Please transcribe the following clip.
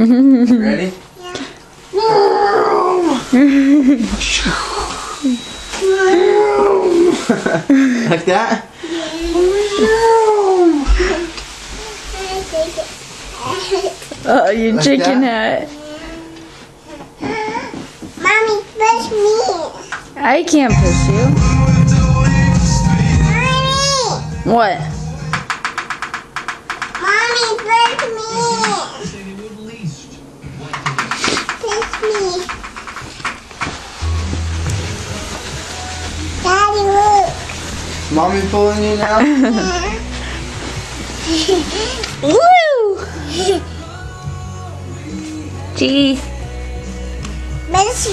Ready? Like that? Oh, your Like chicken that? hat. Mommy, push me. I can't push you. Mommy. What? Mommy, push me. Push me. Daddy, look. Mommy pulling you now? Woo! Jeez. But she